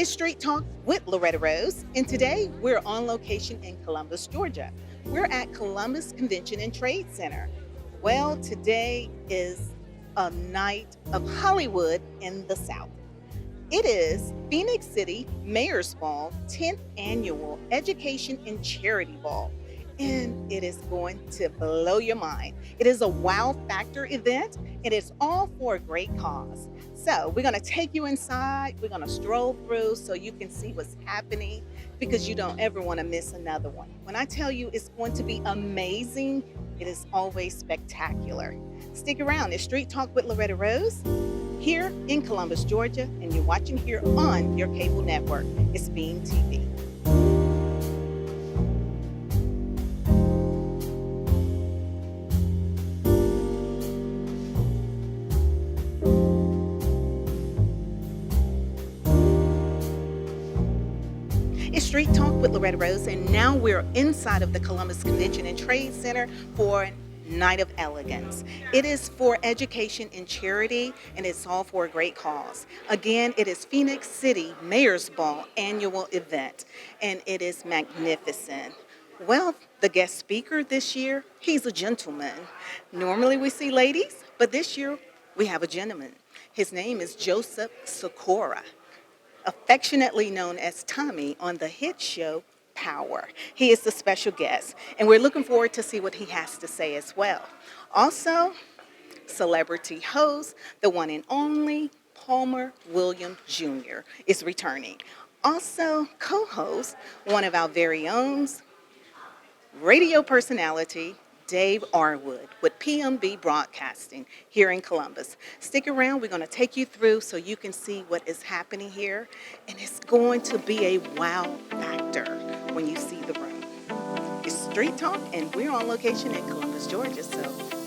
It's Street Talk with Loretta Rose, and today we're on location in Columbus, Georgia. We're at Columbus Convention and Trade Center. Well, today is a night of Hollywood in the South. It is Phenix City Mayor's Ball 10th Annual Education and Charity Ball, and it is going to blow your mind. It is a wow factor event, and it's all for a great cause. So we're going to take you inside. We're going to stroll through so you can see what's happening because you don't ever want to miss another one. When I tell you it's going to be amazing, it is always spectacular. Stick around. It's Street Talk with Loretta Rose here in Columbus, Georgia, and you're watching here on your cable network. It's Beam TV. It's Street Talk with Loretta Rose, and now we're inside of the Columbus Convention and Trade Center for Night of Elegance. It is for education and charity, and it's all for a great cause. Again, it is Phenix City Mayor's Ball annual event, and it is magnificent. Well, the guest speaker this year, he's a gentleman. Normally we see ladies, but this year we have a gentleman. His name is Joseph Sikora, affectionately known as Tommy on the hit show Power. He is the special guest, and we're looking forward to see what he has to say as well. Also, celebrity host, the one and only Palmer Williams Jr. is returning. Also, co-host, one of our very own radio personality, Dave Arwood with PMB Broadcasting here in Columbus. Stick around. We're going to take you through so you can see what is happening here. And it's going to be a wow factor when you see the room. It's Street Talk, and we're on location in Columbus, Georgia. So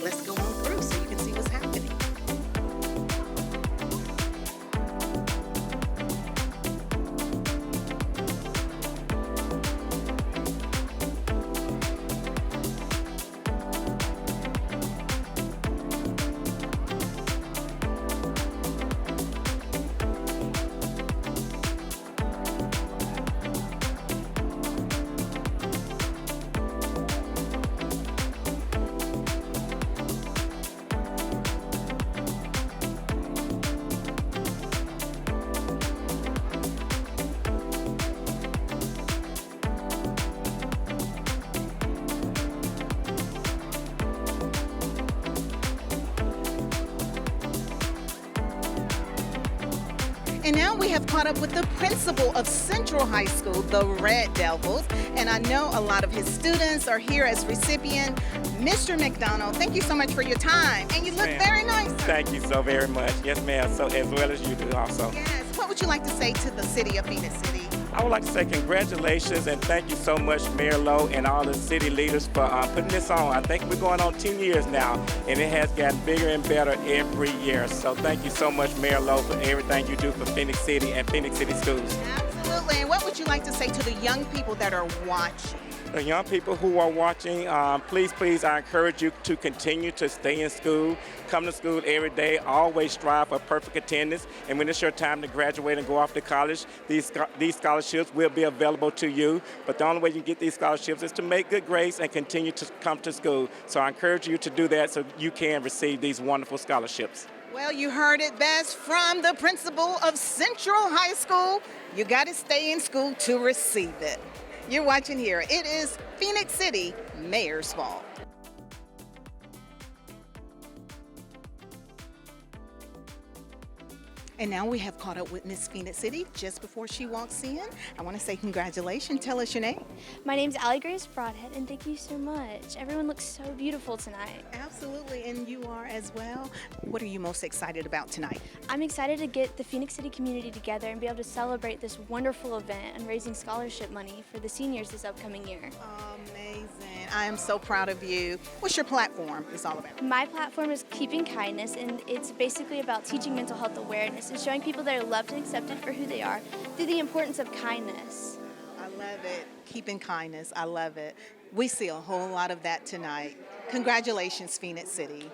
let's go on through so you can see what's happening. And now we have caught up with the principal of Central High School, the Red Devils. And I know a lot of his students are here as recipient. Mr. McDonald, thank you so much for your time. And you look very nice, sir. Thank you so very much. Yes, ma'am. So as well as you do also. Yes. What would you like to say to the city of Phenix City? I would like to say congratulations and thank you so much, Mayor Lowe and all the city leaders for putting this on. I think we're going on 10 years now, and it has gotten bigger and better every year. So thank you so much, Mayor Lowe, for everything you do for Phenix City and Phenix City schools. Absolutely. And what would you like to say to the young people that are watching? The young people who are watching, please, I encourage you to continue to stay in school, come to school every day, always strive for perfect attendance, and when it's your time to graduate and go off to college, these scholarships will be available to you, but the only way you get these scholarships is to make good grades and continue to come to school. So I encourage you to do that so you can receive these wonderful scholarships. Well, you heard it best from the principal of Central High School. You got to stay in school to receive it. You're watching here. It is Phenix City Mayor's Ball. And now we have caught up with Miss Phenix City just before she walks in. I want to say congratulations. Tell us your name. My name's Allie Grace Broadhead, and thank you so much. Everyone looks so beautiful tonight. Absolutely, and you are as well. What are you most excited about tonight? I'm excited to get the Phenix City community together and be able to celebrate this wonderful event and raising scholarship money for the seniors this upcoming year. Amazing. I am so proud of you. What's your platform is all about? My platform is Keeping Kindness, and it's basically about teaching mental health awareness and showing people that are loved and accepted for who they are through the importance of kindness. I love it. Keeping kindness. I love it. We see a whole lot of that tonight. Congratulations, Phenix City.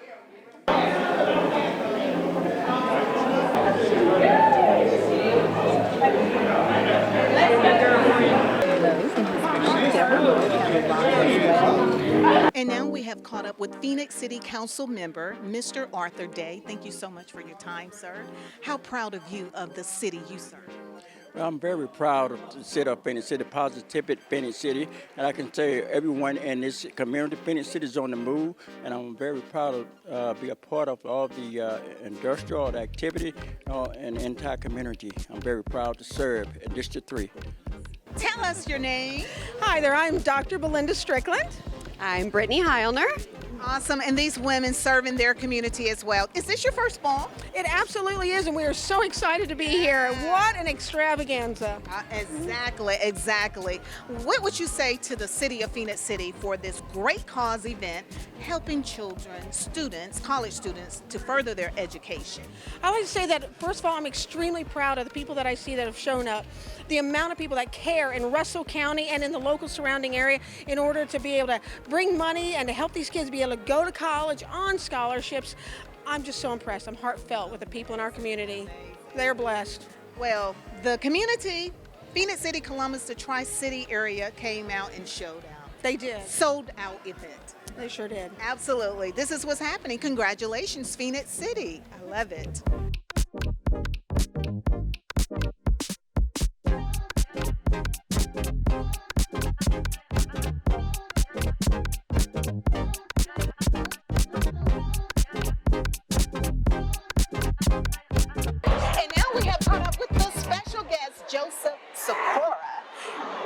have caught up with Phenix City Council member, Mr. Arthur Day. Thank you so much for your time, sir. How proud of you of the city you serve? Well, I'm very proud of the city of Phenix City, positivity Phenix City, and I can tell you everyone in this community, Phenix City is on the move, and I'm very proud of be a part of all the industrial activity in the entire community. I'm very proud to serve in District 3. Tell us your name. Hi there, I'm Dr. Belinda Strickland. I'm Brittany Heilner. Awesome, and these women serving their community as well. Is this your first ball? It absolutely is, and we are so excited to be here. What an extravaganza. Exactly. What would you say to the city of Phenix City for this great cause event, helping children, students, college students, to further their education? I like to say that, first of all, I'm extremely proud of the people that I see that have shown up. The amount of people that care in Russell County and in the local surrounding area in order to be able to bring money and to help these kids be able to go to college on scholarships. I'm just so impressed. I'm heartfelt with the people in our community. They're blessed. Well, the community, Phenix City, Columbus, the Tri-City area came out and showed out. They did. Sold out event. They sure did. Absolutely. This is what's happening. Congratulations, Phenix City. I love it. And now we have caught up with the special guest, Sikora.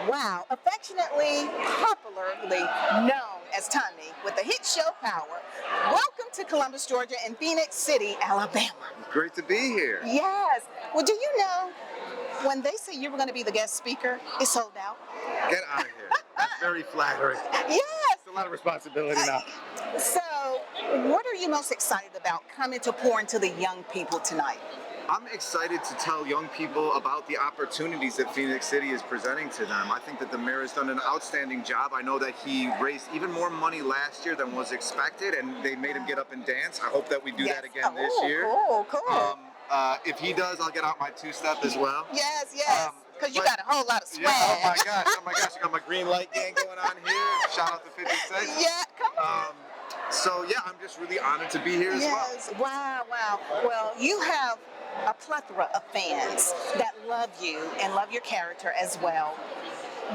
Wow, affectionately, popularly known as Tommy with the hit show Power. Welcome to Columbus, Georgia and Phenix City, Alabama. Great to be here. Yes. Well, do you know when they say you were going to be the guest speaker, it's sold out? Get out of here. That's very flattering. Yes. It's a lot of responsibility now. So, what are you most excited about coming to pour into the young people tonight? I'm excited to tell young people about the opportunities that Phenix City is presenting to them. I think that the mayor has done an outstanding job. I know that he raised even more money last year than was expected, and they made him get up and dance. I hope that we do that again this year. Cool. If he does, I'll get out my two-step as well. Yes. Because you got a whole lot of swag. Yeah, oh my gosh, I got my green light gang going on here. Shout out to 56. Yeah, come on. So yeah, I'm just really honored to be here as well. Wow. Well, you have a plethora of fans that love you and love your character as well.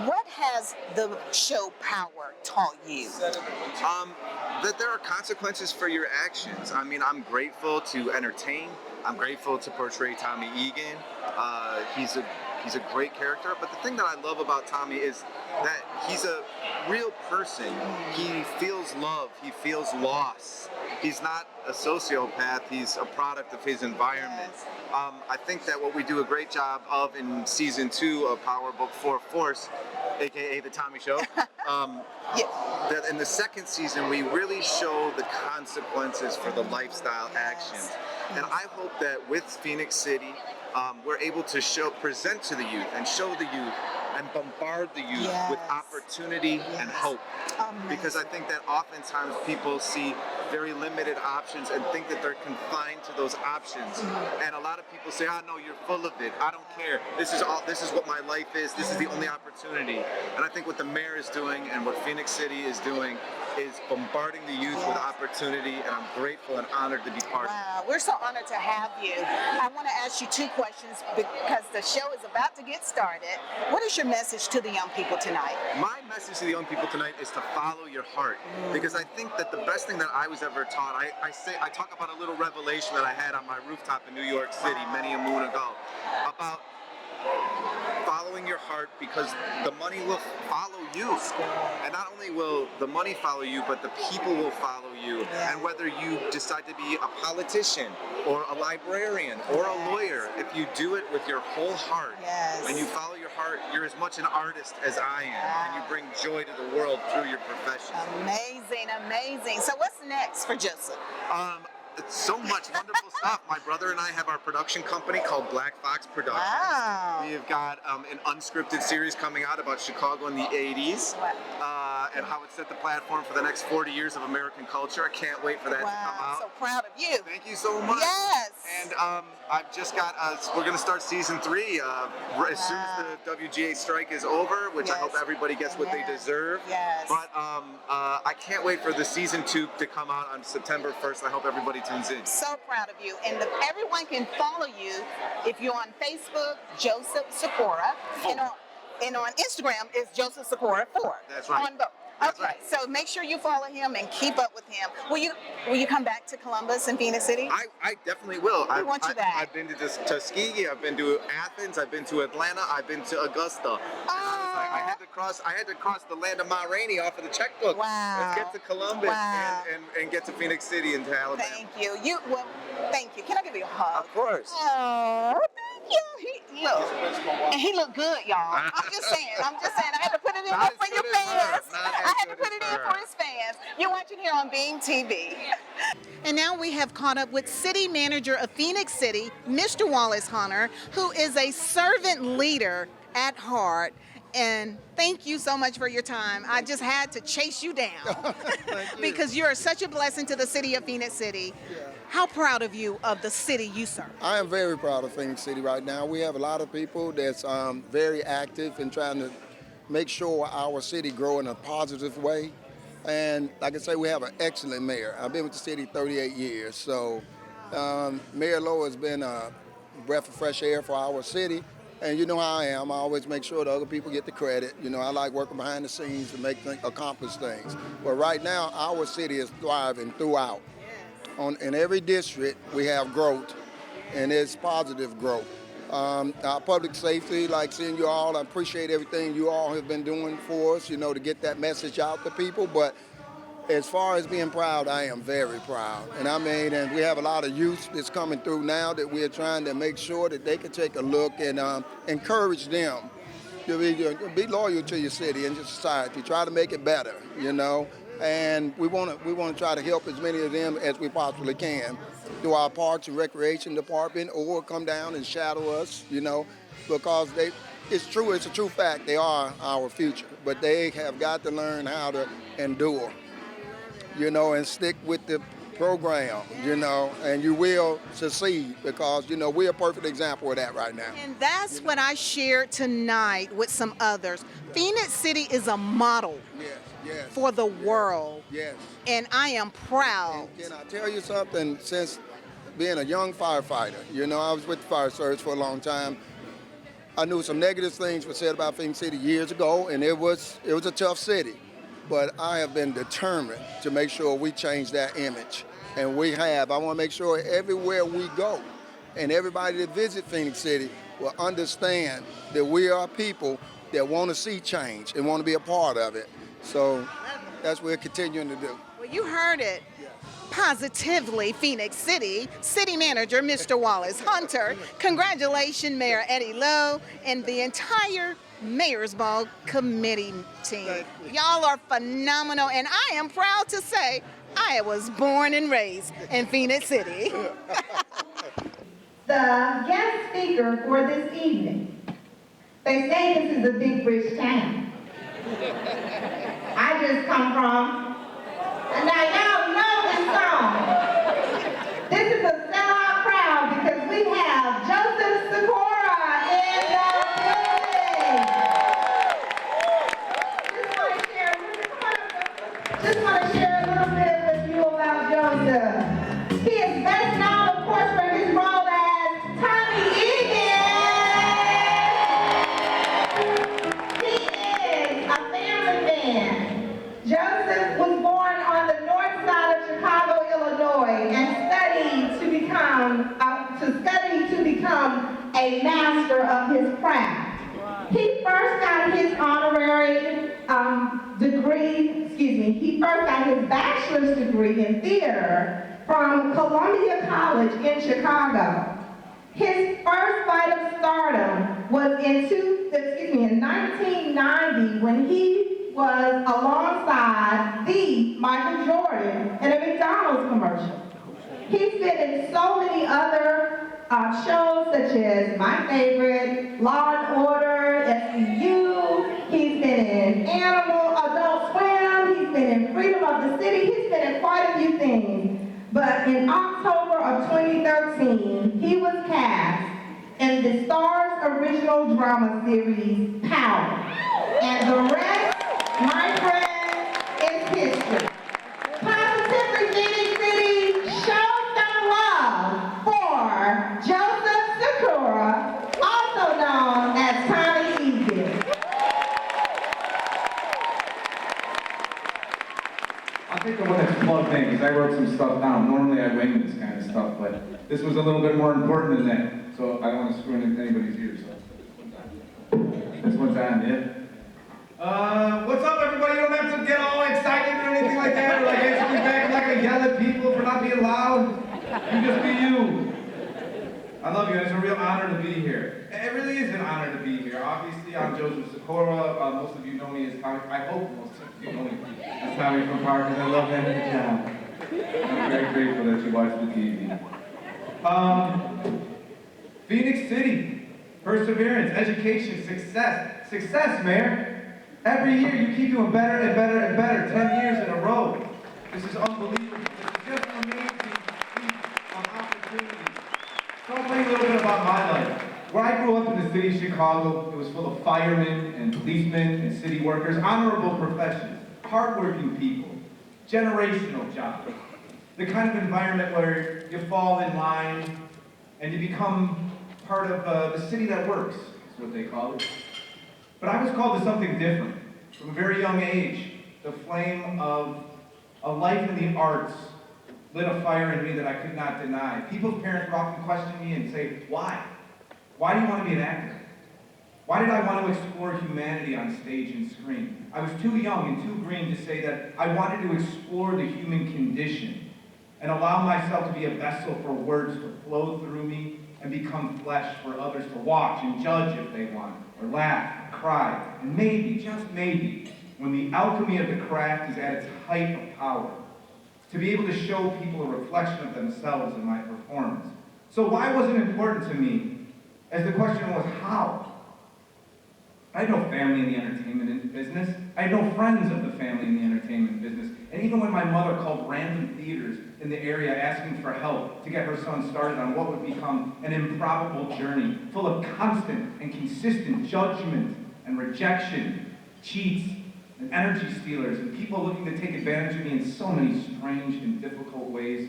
What has the show Power taught you? That there are consequences for your actions. I mean, I'm grateful to entertain. I'm grateful to portray Tommy Egan. He's a great character, but the thing that I love about Tommy is that he's a real person. He feels love. He feels loss. He's not a sociopath. He's a product of his environment. I think that what we do a great job of in season 2 of Power Book 4 Force, aka the Tommy Show, that in the second season we really show the consequences for the lifestyle actions. And I hope that with Phenix City, we're able to present to the youth and show the youth and bombard the youth with opportunity and hope. Because I think that oftentimes people see very limited options and think that they're confined to those options. And a lot of people say, "Oh no, you're full of it. I don't care. This is what my life is. This is the only opportunity." And I think what the mayor is doing and what Phenix City is doing is bombarding the youth with opportunity, and I'm grateful and honored to be part of it. Wow, we're so honored to have you. I want to ask you 2 questions because the show is about to get started. What is your message to the young people tonight? My message to the young people tonight is to follow your heart, because I think that the best thing that I was ever taught, I talk about a little revelation that I had on my rooftop in New York City many a moon ago about following your heart, because the money will follow you. And not only will the money follow you, but the people will follow you. And whether you decide to be a politician or a librarian or a lawyer, if you do it with your whole heart and you follow your heart, you're as much an artist as I am, and you bring joy to the world through your profession. Amazing. So what's next for Joseph? So much wonderful stuff. My brother and I have our production company called Black Fox Productions. Wow. we've got an unscripted series coming out about Chicago in the 80s and how it set the platform for the next 40 years of American culture. I can't wait for that to come out. So proud of you. Thank you so much. Yes. And I've just got, we're going to start season 3 as soon as the WGA strike is over, which I hope everybody gets what they deserve. Yes. But I can't wait for the season 2 to come out on September 1st. I hope everybody tunes in. So proud of you. And everyone can follow you if you're on Facebook, Joseph Sikora, and on Instagram is Joseph Sikora 4. That's right. On both. Okay, so make sure you follow him and keep up with him. Will you come back to Columbus and Phenix City? I definitely will. We want you back. I've been to Tuskegee, I've been to Athens, I've been to Atlanta, I've been to Augusta. I had to cross the land of Ma Rainey off of the checkbook. Wow. Let's get to Columbus and get to Phoenix City and to Alabama. Thank you. Thank you. Can I give you a hug? Of course. Oh, thank you. He looked good, y'all. I'm just saying. I had to put it in there for your fans. I had to put it in for his fans. You're watching here on Beam TV. And now we have caught up with City Manager of Phenix City, Mr. Wallace Hunter, who is a servant leader at heart. And thank you so much for your time. I just had to chase you down because you're such a blessing to the city of Phenix City. Yeah. How proud of you of the city you serve? I am very proud of Phenix City right now. We have a lot of people that's very active in trying to make sure our city grow in a positive way. And like I say, we have an excellent mayor. I've been with the city 38 years. So Mayor Lowe has been a breath of fresh air for our city. And you know how I am. I always make sure that other people get the credit. You know, I like working behind the scenes to accomplish things. But right now, our city is thriving throughout. In every district, we have growth, and it's positive growth. Our public safety, like seeing you all, I appreciate everything you all have been doing for us, you know, to get that message out to people. But as far as being proud, I am very proud. And we have a lot of youth that's coming through now that we're trying to make sure that they can take a look and encourage them to be loyal to your city and your society. Try to make it better, you know. And we want to try to help as many of them as we possibly can through our Parks and Recreation Department, or come down and shadow us, you know, because it's a true fact, they are our future, but they have got to learn how to endure, you know, and stick with the program, you know, and you will succeed because, you know, we're a perfect example of that right now. And that's what I shared tonight with some others. Phenix City is a model for the world. Yes. And I am proud. And can I tell you something? Since being a young firefighter, you know, I was with the fire service for a long time. I knew some negative things were said about Phenix City years ago, and it was a tough city. But I have been determined to make sure we change that image. And we have. I want to make sure everywhere we go and everybody that visits Phenix City will understand that we are people that want to see change and want to be a part of it. So that's what we're continuing to do. Well, you heard it. Positively, Phenix City Manager, Mr. Wallace Hunter. Congratulations, Mayor Eddie Lowe and the entire Mayor's Ball Committee team. Y'all are phenomenal, and I am proud to say I was born and raised in Phenix City. The guest speaker for this evening, they say this is a big rich town. I just come from, now y'all know this song. This is a sellout crowd because we have Joseph Sikora in the building. Just want to share a little bit with you about Joseph. He is best known, of course, for his role as Tommy Egan. He is a family man. Joseph was born on the north side of Chicago, Illinois, and studied to become a master of his craft. He first got his he first got his bachelor's degree in theater from Columbia College in Chicago. His first fight of stardom was in 1990 when he was alongside the Michael Jordan in a McDonald's commercial. He's been in so many other shows such as my favorite, Law and in October of 2013, he was cast in the Starz original drama series, Power. And the rest, my friend, is history. Positively Phenix City, show some love for Joseph Sikora, also known as Tommy Egan. I'll take the one that's plugged in, because I wrote some stuff down. Normally I wing this kind of stuff, but this was a little bit more important than that. So I don't want to screw in anybody's ears. So this one's on, yeah? What's up, everybody? You don't have to get all excited or anything like that, or like answer me back. I'm not going to yell at people for not being loud. You just be you. I love you, and it's a real honor to be here. It really is an honor to be here. Obviously, I'm Joseph Sikora. Most of you know me as Tommy. I hope most of you know me as Tommy from Park, because I love having the job. I'm very grateful that you watch the TV. Phenix City, perseverance, education, success. Success, Mayor. Every year you keep doing better and better and better, 10 years in a row. This is unbelievable. This is just an amazing feat of opportunities. So I'll tell you a little bit about my life. Where I grew up in the city of Chicago, it was full of firemen and policemen and city workers, honorable professions, hardworking people, generational jobs. The kind of environment where you fall in line and you become part of the city that works, is what they call it. But I was called to something different. From a very young age, the flame of a life in the arts lit a fire in me that I could not deny. People's parents would often question me and say, why? Why do you want to be an actor? Why did I want to explore humanity on stage and screen? I was too young and too green to say that I wanted to explore the human condition and allow myself to be a vessel for words to flow through me and become flesh for others to watch and judge if they want, or laugh, or cry, and maybe, just maybe, when the alchemy of the craft is at its height of power, to be able to show people a reflection of themselves in my performance. So why was it important to me? As the question was, how? I had no family in the entertainment business. I had no friends of the family in the entertainment business. And even when my mother called random theaters in the area asking for help to get her son started on what would become an improbable journey, full of constant and consistent judgment and rejection, cheats and energy stealers, and people looking to take advantage of me in so many strange and difficult ways,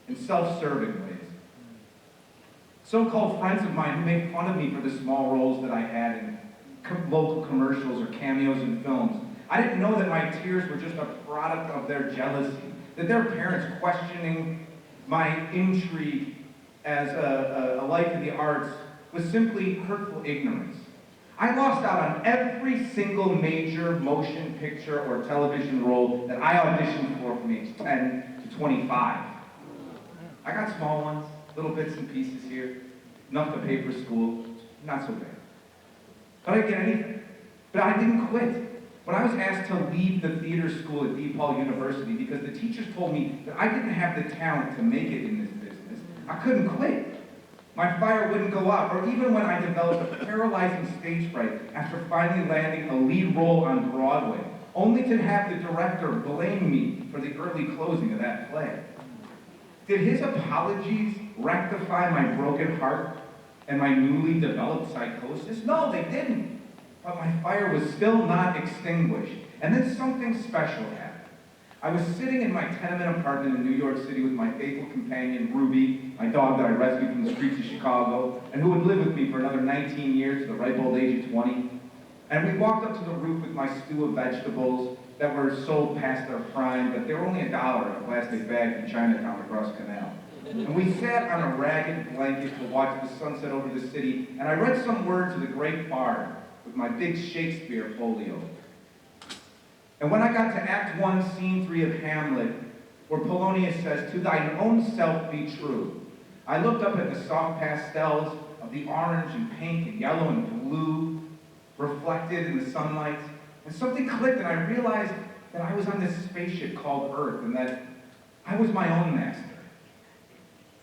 in self-serving ways. So-called friends of mine who made fun of me for the small roles that I had in local commercials or cameos in films. I didn't know that my tears were just a product of their jealousy, that their parents questioning my intrigue as a life in the arts was simply hurtful ignorance. I lost out on every single major motion picture or television role that I auditioned for from age 10 to 25. I got small ones, little bits and pieces here, enough to pay for school, not so bad. But I didn't get anything. But I didn't quit. When I was asked to leave the theater school at DePaul University because the teachers told me that I didn't have the talent to make it in this business, I couldn't quit. My fire wouldn't go out, or even when I developed a paralyzing stage fright after finally landing a lead role on Broadway, only to have the director blame me for the early closing of that play. Did his apologies rectify my broken heart and my newly developed psychosis? No, they didn't. But my fire was still not extinguished. And then something special happened. I was sitting in my tenement apartment in New York City with my faithful companion, Ruby, my dog that I rescued from the streets of Chicago, and who would live with me for another 19 years to the ripe old age of 20. And we walked up to the roof with my stew of vegetables that were sold past their prime, but they were only $1 in a plastic bag from Chinatown across the canal. And we sat on a ragged blanket to watch the sunset over the city, and I read some words of the great bard with my big Shakespeare folio. And when I got to Act 1, Scene 3 of Hamlet, where Polonius says, "To thine own self be true," I looked up at the soft pastels of the orange and pink and yellow and blue reflected in the sunlight, and something clicked, and I realized that I was on this spaceship called Earth, and that I was my own master.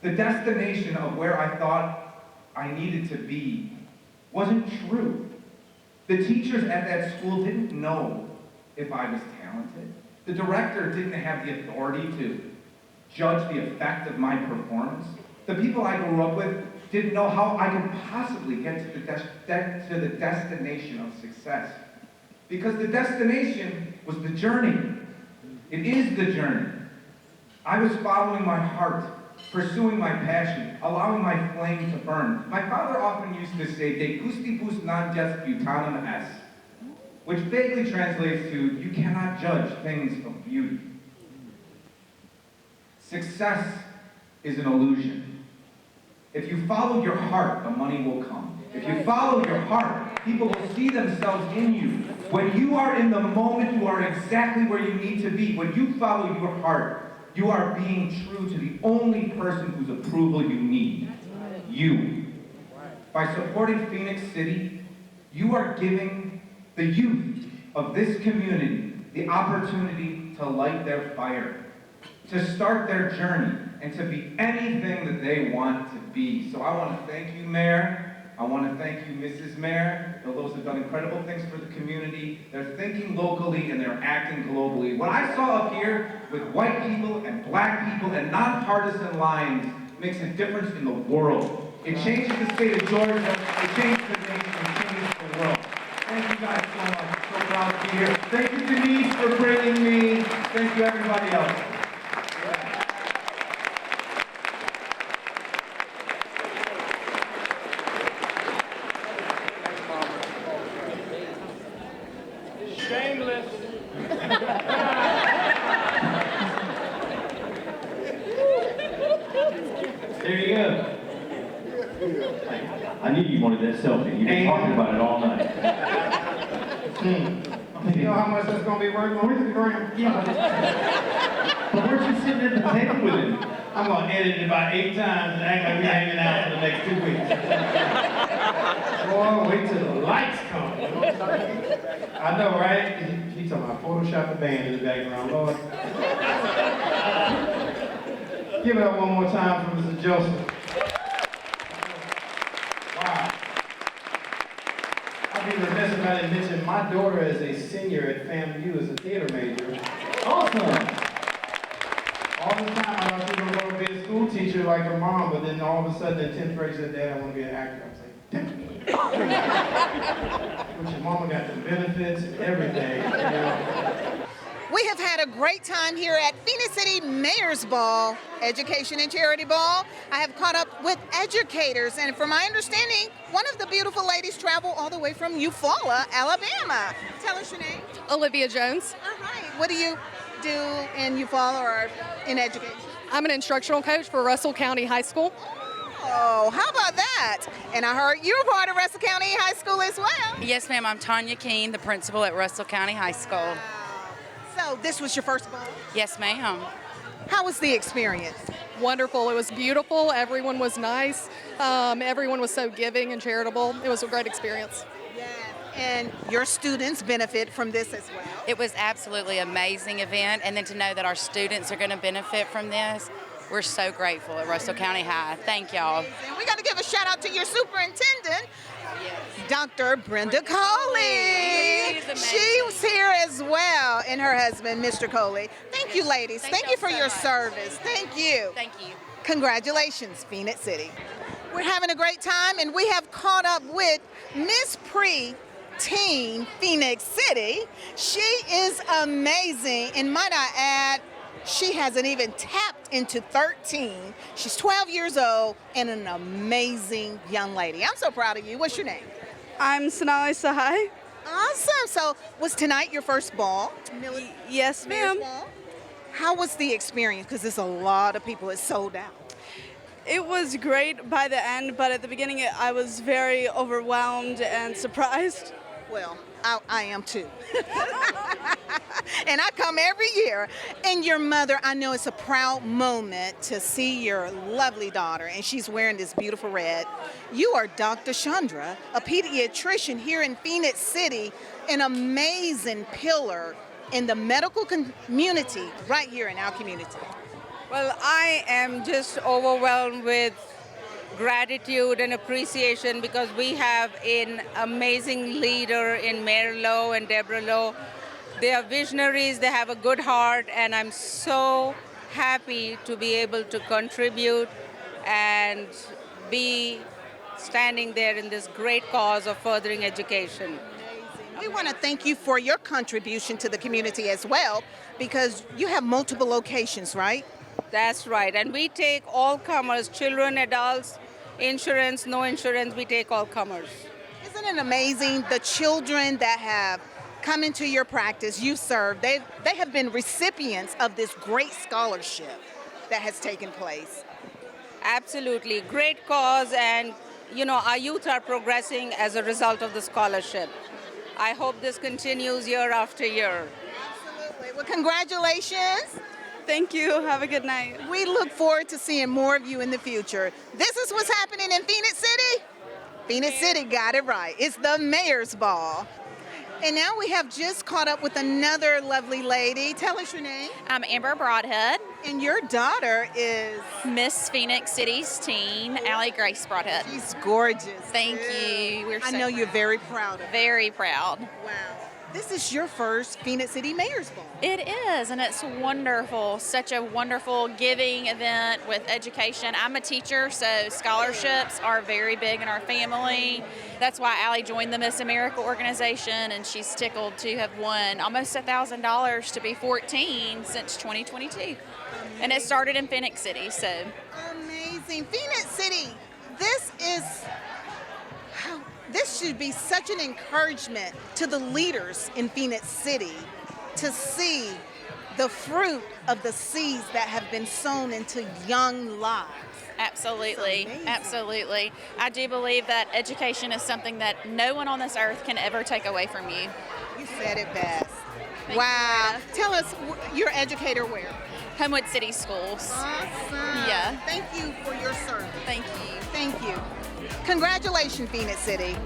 The destination of where I thought I needed to be wasn't true. The teachers at that school didn't know if I was talented. The director didn't have the authority to judge the effect of my performance. The people I grew up with didn't know how I could possibly get to the destination of success. Because the destination was the journey. It is the journey. I was following my heart, pursuing my passion, allowing my flame to burn. My father often used to say, "De gustibus non est beautatem est," which vaguely translates to, "You cannot judge things of beauty." Success is an illusion. If you follow your heart, the money will come. If you follow your heart, people will see themselves in you. When you are in the moment, you are exactly where you need to be. When you follow your heart, you are being true to the only person whose approval you need. You. By supporting Phenix City, you are giving the youth of this community the opportunity to light their fire, to start their journey, and to be anything that they want to be. So I want to thank you, Mayor. I want to thank you, Mrs. Mayor. Those have done incredible things for the community. They're thinking locally and they're acting globally. What I saw up here with white people and black people and nonpartisan lines makes a difference in the world. It changes the state of Georgia, it changes the nation, it changes the world. Thank you guys so much. I'm so proud to be here. Thank you, Denise, for bringing me. Thank you, everybody else. There you go. I knew you wanted that selfie. You've been talking about it all night. You know how much that's going to be worth on Instagram? Yeah. But weren't you sitting at the table with him? I'm going to edit it about 8 times and act like we're hanging out for the next 2 weeks. Boy, wait till the lights come. You know what I'm talking? I know, right? He's talking about Photoshop the band in the background, Lord. Give it up one more time for Mr. Joseph. Wow. I'd be remiss if I didn't mention my daughter is a senior at FAMU as a theater major. Awesome. All the time I thought she was going to be a school teacher like her mom, but then all of a sudden in 10th grade she said, "Dad, I want to be an actor." I was like, "Damn it." But your mama got the benefits and everything. You know? We have had a great time here at Phenix City Mayor's Ball, Education and Charity Ball. I have caught up with educators, and from my understanding, one of the beautiful ladies traveled all the way from Eufaula, Alabama. Tell us your name. Olivia Jones. All right. What do you do in Eufaula or in education? I'm an instructional coach for Russell County High School. Oh, how about that? And I heard you're part of Russell County High School as well. Yes, ma'am. I'm Tanya Keene, the principal at Russell County High School. So this was your first ball? Yes, ma'am. How was the experience? Wonderful. It was beautiful. Everyone was nice. Everyone was so giving and charitable. It was a great experience. Yes. And your students benefit from this as well? It was absolutely amazing event, and then to know that our students are going to benefit from this, we're so grateful at Russell County High. Thank y'all. And we got to give a shout out to your superintendent, Dr. Brenda Coley. She was here as well, and her husband, Mr. Coley. Thank you, ladies. Thank you for your service. Thank you. Thank you. Congratulations, Phenix City. We're having a great time, and we have caught up with Miss Pre-Teen Phenix City. She is amazing, and might I add, she hasn't even tapped into 13. She's 12 years old and an amazing young lady. I'm so proud of you. What's your name? I'm Sonali Sahai. Awesome. So was tonight your first ball? Yes, ma'am. How was the experience? Because there's a lot of people. It's sold out. It was great by the end, but at the beginning I was very overwhelmed and surprised. Well, I am too. And I come every year. And your mother, I know it's a proud moment to see your lovely daughter, and she's wearing this beautiful red. You are Dr. Chandra, a pediatrician here in Phenix City, an amazing pillar in the medical community right here in our community. Well, I am just overwhelmed with gratitude and appreciation because we have an amazing leader in Mayor Lowe and Deborah Lowe. They are visionaries, they have a good heart, and I'm so happy to be able to contribute and be standing there in this great cause of furthering education. We want to thank you for your contribution to the community as well, because you have multiple locations, right? That's right. And we take all comers, children, adults, insurance, no insurance, we take all comers. Isn't it amazing, the children that have come into your practice, you serve, they have been recipients of this great scholarship that has taken place. Absolutely. Great cause, and our youth are progressing as a result of the scholarship. I hope this continues year after year. Absolutely. Well, congratulations. Thank you. Have a good night. We look forward to seeing more of you in the future. This is what's happening in Phenix City. Phenix City got it right. It's the Mayor's Ball. And now we have just caught up with another lovely lady. Tell us your name. I'm Amber Broadhead. And your daughter is? Miss Phenix City's teen, Allie Grace Broadhead. She's gorgeous. Thank you. I know you're very proud of her. Very proud. Wow. This is your first Phenix City Mayor's Ball. It is, and it's wonderful. Such a wonderful giving event with education. I'm a teacher, so scholarships are very big in our family. That's why Allie joined the Miss America organization, and she's tickled to have won almost $1,000 to be 14 since 2022. Amazing. And it started in Phenix City, so. Amazing. Phenix City, this should be such an encouragement to the leaders in Phenix City to see the fruit of the seeds that have been sown into young lives. Absolutely, absolutely. I do believe that education is something that no one on this earth can ever take away from you. You said it best. Wow. Tell us, your educator where? Homewood City Schools. Awesome. Yeah. Thank you for your service. Thank you. Thank you. Congratulations, Phenix City.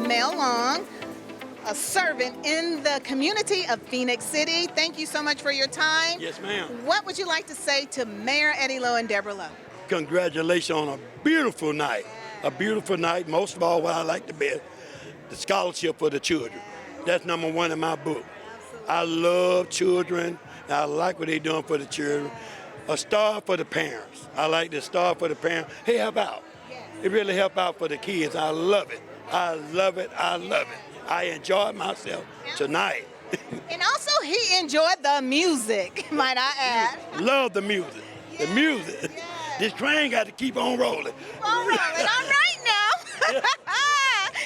Mel Long, a servant in the community of Phenix City. Thank you so much for your time. Yes, ma'am. What would you like to say to Mayor Eddie Lowe and Deborah Lowe? Congratulations on a beautiful night. A beautiful night. Most of all, what I like to be, the scholarship for the children. That's number one in my book. I love children. And I like what they're doing for the children. A star for the parents. I like the star for the parents. Hey, help out. It really help out for the kids. I love it. I love it. I love it. I enjoyed myself tonight. And also, he enjoyed the music, might I add. Love the music. The music. This train got to keep on rolling. Keep on rolling. All right now.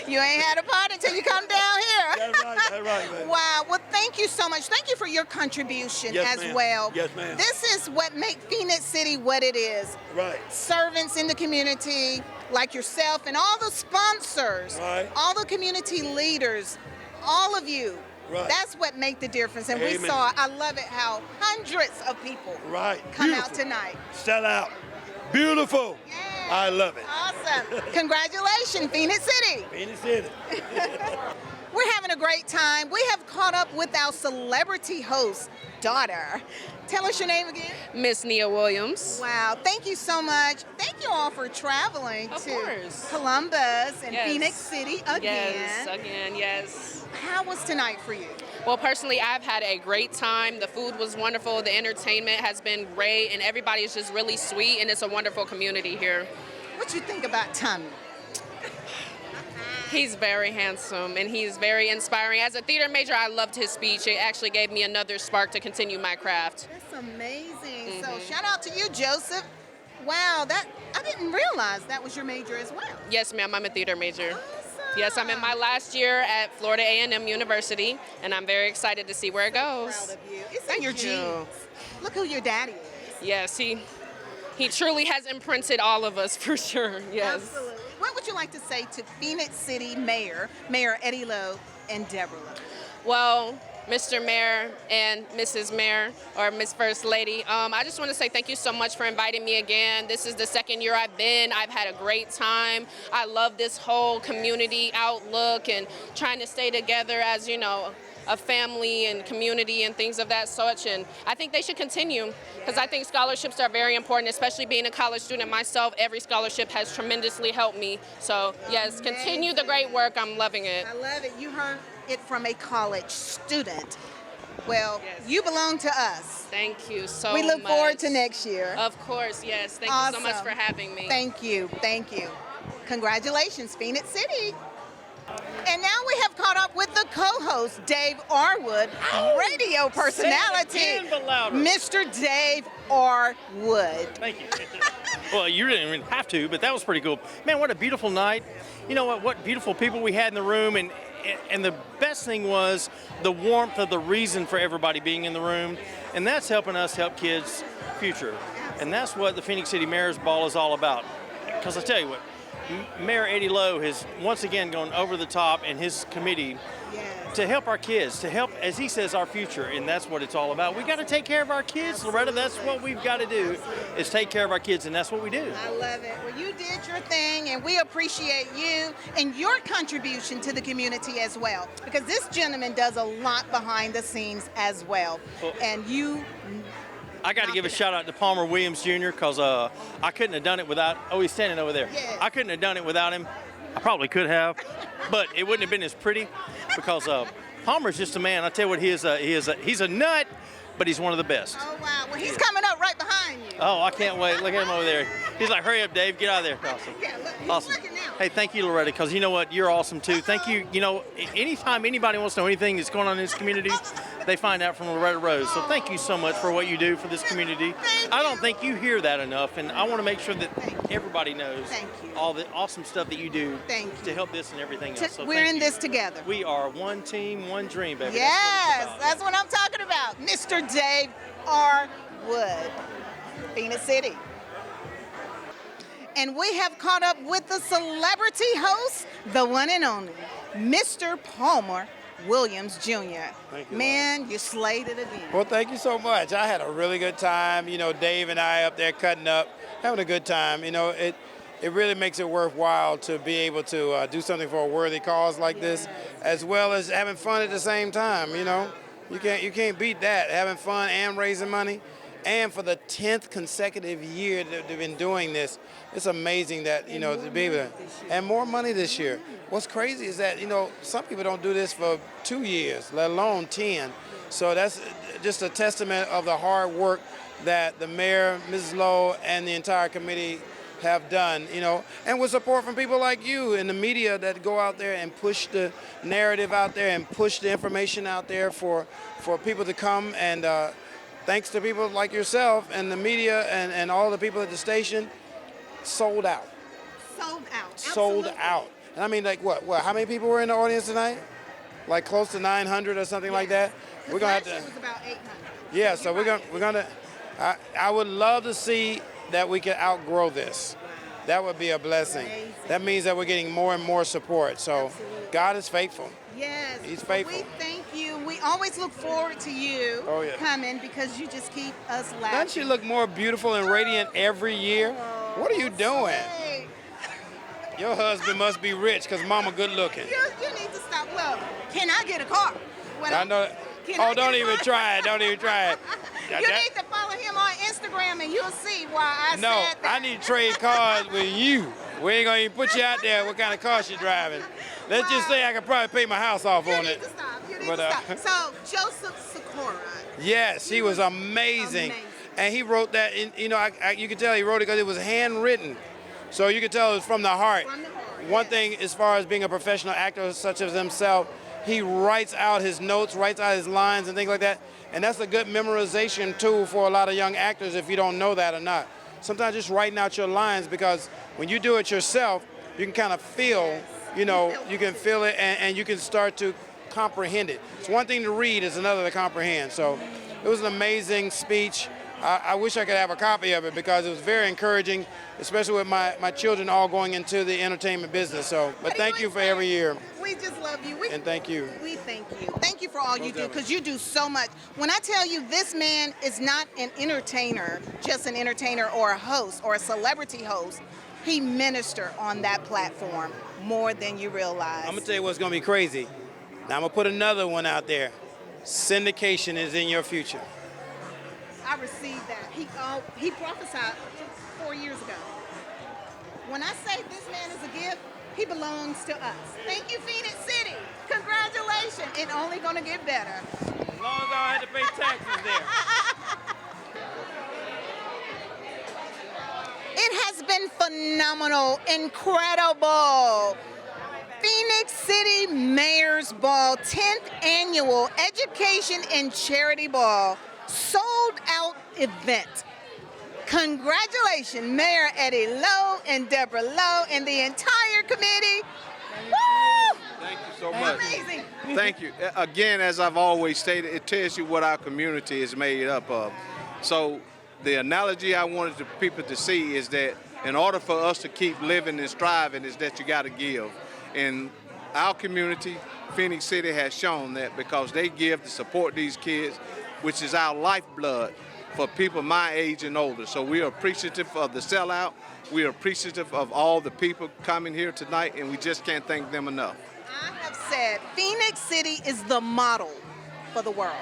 You ain't had a party until you come down here. That's right, man. Wow. Well, thank you so much. Thank you for your contribution well. Yes, ma'am. This is what makes Phenix City what it is. Right. Servants in the community like yourself and all the sponsors, all the community leaders all of you. Right. That's what make the difference. And we Amen. saw, I love it how hundreds of people come out tonight. Sell out. Beautiful. I love it. Awesome. Congratulations, Phenix City. Phenix City. We're having a great time. We have caught up with our celebrity host daughter. Tell us your name again. Miss Nia Williams. Wow, thank you so much. Thank you all for traveling Of to course. Columbus and Yes. Phenix City again. Yes, again, yes. How was tonight for you? Well, personally, I've had a great time. The food was wonderful. The entertainment has been great, and everybody is just really sweet, and it's a wonderful community here. What you think about Tommy? He's very handsome, and he's very inspiring. As a theater major, I loved his speech. It actually gave me another spark to continue my craft. That's amazing. So shout out to you, Joseph. Wow, that I didn't realize that was your major as well. Yes, ma'am, I'm a theater major. Yes, I'm in my last year at Florida A&M University, and I'm very excited to see where it goes. Proud of you. It's in your genes. Look who your daddy is. Yes, he truly has imprinted all of us for sure. Yes. Absolutely. What would you like to say to Phenix City Mayor Eddie Lowe and Deborah Lowe? Well, Mr. Mayor and Mrs. Mayor, or Miss First Lady, I just want to say thank you so much for inviting me again. This is the second year I've been. I've had a great time. I love this whole community outlook and trying to stay together as, you know, a family and community and things of that such, and I think they should continue because I think scholarships are very important, especially being a college student myself. Every scholarship has tremendously helped me, so yes, continue the great work. I'm loving it. I love it. You heard it from a college student. Well, you belong to us. Thank you so much. We look forward to next year. Of course, yes. Thank you so much for having me. Thank you. Thank you. Congratulations, Phenix City. And now we have caught up with the co-host, Dave Arwood, radio personality, Mr. Dave Arwood. Thank you. Well, you didn't even have to, but that was pretty cool. Man, what a beautiful night. You know what beautiful people we had in the room, and the best thing was the warmth of the reason for everybody being in the room, and that's helping us help kids' future. And that's what the Phenix City Mayor's Ball is all about. Because I tell you what, Mayor Eddie Lowe has once again gone over the top in his committee to help our kids, to help, as he says, our future, and that's what it's all about. We got to take care of our kids, Loretta. That's what we've got to do, is take care of our kids, and that's what we do. I love it. Well, you did your thing, and we appreciate you and your contribution to the community as well, because this gentleman does a lot behind the scenes as well, and you... I got to give a shout out to Palmer Williams Jr. because I couldn't have done it without. Oh, he's standing over there. Yes. I couldn't have done it without him. I probably could have, but it wouldn't have been as pretty because Palmer's just a man. I tell you what, he's a nut, but he's one of the best. Oh wow! Well, he's coming up right behind you. Oh, I can't wait. Look at him over there. He's like, hurry up, Dave, get out of there. Awesome. Yeah, look, he's Awesome. looking now. Hey, thank you, Loretta, because you know what? You're awesome, too. Thank you. You know, anytime anybody wants to know anything that's going on in this community, they find out from Loretta Rose. So thank you so much for what you do for this community. I don't think you hear that enough, and I want to make sure that everybody knows all the awesome stuff that you do to help this and everything else. So We're in this together. We are one team, one dream, baby. Yes, that's what I'm talking about. Mr. Dave Arwood, Phenix City. And we have caught up with the celebrity host, the one and only, Mr. Palmer Williams Jr. Thank you, Man, you slayed it again. Well, thank you so much. I had a really good time. You know, Dave and I up there cutting up, having a good time. You know, it really makes it worthwhile to be able to do something for a worthy cause like this, as well as having fun at the same time. You know, you can't beat that. Having fun and raising money. And for the 10th consecutive year that they've been doing this, it's amazing that, you know, to be able to, and more money this year. What's crazy is that, you know, some people don't do this for 2 years, let alone 10. So that's just a testament of the hard work that the mayor, Mrs. Lowe, and the entire committee have done, you know, and with support from people like you and the media that go out there and push the narrative out there and push the information out there for people to come, and thanks to people like yourself and the media and all the people at the station, sold out. Sold out. Sold out. And I mean, like what? How many people were in the audience tonight? Like close to 900 or something like that. We're gonna have to. It was about 800. Yeah. So we're gonna. I would love to see that we can outgrow this. That would be a blessing. That means that we're getting more and more support. So God is faithful. Yes. He's faithful. We thank you. We always look forward to you coming because you just keep us laughing. Doesn't she look more beautiful and radiant every year? What are you doing? Hey, Your husband must be rich because mama good looking. you need to stop. Look, can I get a car? I know. Oh, don't even try it. Don't even try it. You need to follow him on Instagram and you'll see why I said that. I need to trade cars with you. We ain't gonna even put you out there what kind of car you're driving. Let's just say I could probably pay my house off on it. You need to stop. So, Joseph Sikora. Yes, he was amazing. And he wrote that, you can tell he wrote it because it was handwritten. So you can tell it was from the heart. One thing as far as being a professional actor such as himself, he writes out his notes, writes out his lines and things like that. And that's a good memorization tool for a lot of young actors if you don't know that or not. Sometimes just writing out your lines, because when you do it yourself, you can kind of feel, you can feel it and you can start to comprehend it. It's one thing to read, it's another to comprehend. So it was an amazing speech. I wish I could have a copy of it because it was very encouraging, especially with my children all going into the entertainment business. So, but thank you for every year. We just love you. And thank you. We thank you. Thank you for all you do, because you do so much. When I tell you this man is not an entertainer, just an entertainer or a host or a celebrity host, he ministered on that platform more than you realize. I'm going to tell you what's going to be crazy. Now I'm going to put another one out there. Syndication is in your future. I received that. He prophesied 4 years ago. When I say this man is a gift, he belongs to us. Thank you, Phenix City. Congratulations. It's only going to get better. As long as I had to pay taxes there. It has been phenomenal, incredible. Phenix City Mayor's Ball, 10th Annual Education and Charity Ball, sold out event. Congratulations, Mayor Eddie Lowe and Deborah Lowe and the entire committee. Woo! Thank you so much. Amazing. Thank you. Again, as I've always stated, it tells you what our community is made up of. So the analogy I wanted the people to see is that in order for us to keep living and striving is that you got to give. And our community, Phenix City, has shown that because they give to support these kids, which is our lifeblood for people my age and older. So we are appreciative of the sellout. We are appreciative of all the people coming here tonight, and we just can't thank them enough. I have said Phenix City is the model for the world,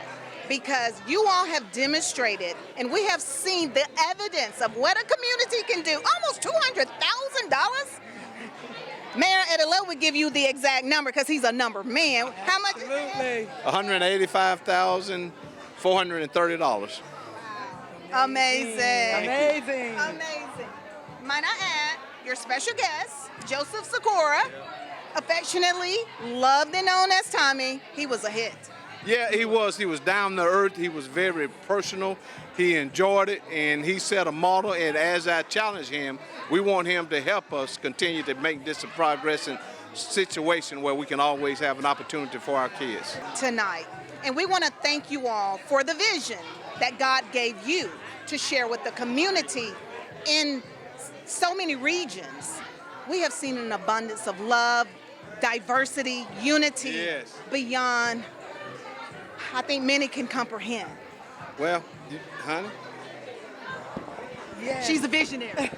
because you all have demonstrated and we have seen the evidence of what a community can do. Almost $200,000. Mayor Eddie Lowe would give you the exact number because he's a number man. How much is it? $185,430. Amazing. Amazing. Amazing. Might I add, your special guest, Joseph Sikora, affectionately loved and known as Tommy, he was a hit. Yeah, he was. He was down to earth. He was very personal. He enjoyed it, and he set a model. And as I challenge him, we want him to help us continue to make this a progressing situation where we can always have an opportunity for our kids. Tonight. And we want to thank you all for the vision that God gave you to share with the community in so many regions. We have seen an abundance of love, diversity, unity beyond I think many can comprehend. Well, honey? Yes. She's a visionary.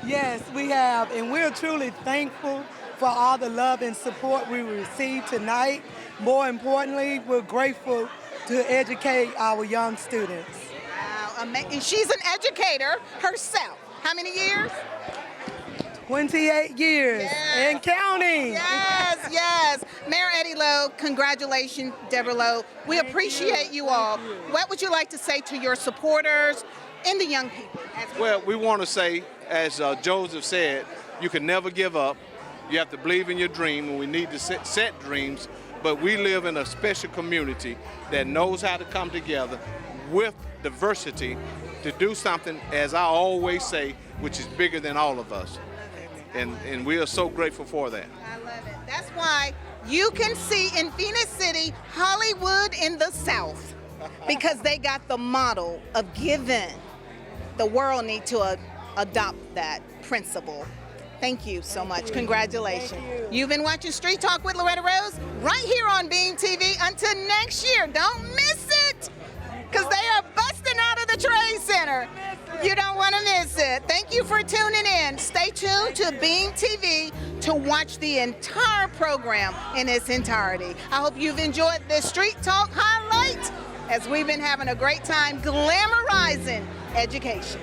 Yes, we have, and we're truly thankful for all the love and support we received tonight. More importantly, we're grateful to educate our young students. Wow, and she's an educator herself. How many years? 28 years and counting. Yes, yes. Mayor Eddie Lowe, congratulations, Deborah Lowe. We appreciate you all. What would you like to say to your supporters and the young people? Well, we want to say, as Joseph said, you can never give up. You have to believe in your dream, and we need to set dreams. But we live in a special community that knows how to come together with diversity to do something, as I always say, which is bigger than all of us. And we are so grateful for that. I love it. That's why you can see in Phenix City, Hollywood in the South, because they got the model of giving. The world need to adopt that principle. Thank you so much. Congratulations. You've been watching Street Talk with Loretta Rose right here on Beam TV. Until next year, don't miss it, because they are busting out of the Trade Center. You don't want to miss it. Thank you for tuning in. Stay tuned to Beam TV to watch the entire program in its entirety. I hope you've enjoyed this Street Talk highlight, as we've been having a great time glamorizing education.